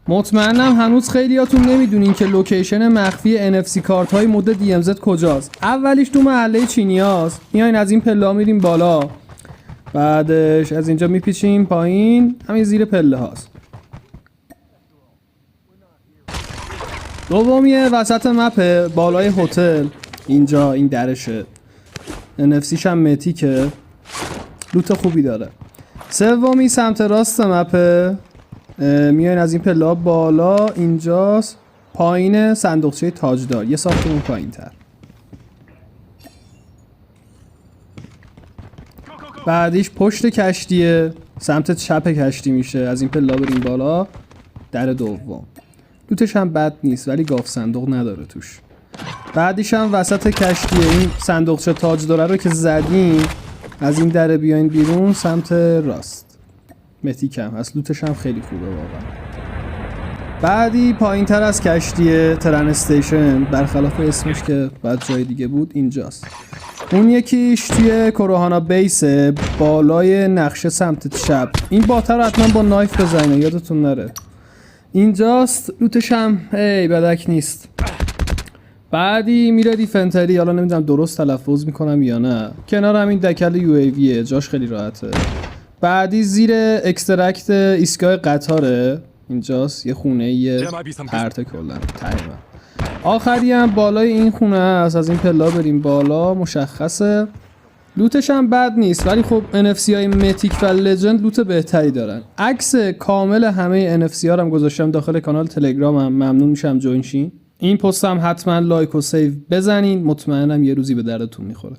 مطمئنم هنوز خیلیاتون نمیدونین که لوکیشن مخفی NFC کارت های مد DMZ کجاست. اولیش تو محله چینیاست. میاین از این پله ها میریم بالا، بعدش از اینجا میپیچیم پایین، همین زیر پله هاست. دومیه وسط مپ بالای هتل، اینجا این درشه، NFCش هم متیکه، لوت خوبی داره. سومی سمت راست مپه، میاین از این پله بالا، اینجاست پایین صندوقچه تاجدار، یه ساختمون پایین تر. بعدیش پشت کشتیه، سمت چپ کشتی میشه، از این پله بریم بالا، در دوم. لوتش هم بد نیست ولی گاف صندوق نداره توش. بعدیش هم وسط کشتیه، این صندوقچه تاجداره رو که زدیم، از این در بیاین بیرون سمت راست، متیکم هست، لوتش هم خیلی خوبه واقعا. بعدی پایین تر از کشتیه، ترن استیشن، برخلاف اسمش که بعد جای دیگه بود، اینجاست. اون یکیش توی کوروهانا بیسه، بالای نقشه سمت چپ. این باتا رو حتما با نایف بزنه، یادتون نره. اینجاست، لوتش هم بدک نیست. بعدی میره دیفنتری، حالا نمیدونم درست تلفظ میکنم یا نه، کنار همین دکل UAVه، جاش خیلی راحته. بعدی زیر اکسترکت ایستگاه قطاره، اینجاست، یه خونه یه پرته کلا تقریبا. آخری هم بالای این خونه است، از این پلا بریم بالا، مشخصه. لوتش هم بد نیست ولی خب NFC های متیک و لجند لوت بهتری دارن. عکس کامل همه NFC ها رو هم گذاشتم داخل کانال تلگرامم، ممنون میشم جوین شین. این پستم حتما لایک و سیو بزنین، مطمئنم یه روزی به دردتون میخوره.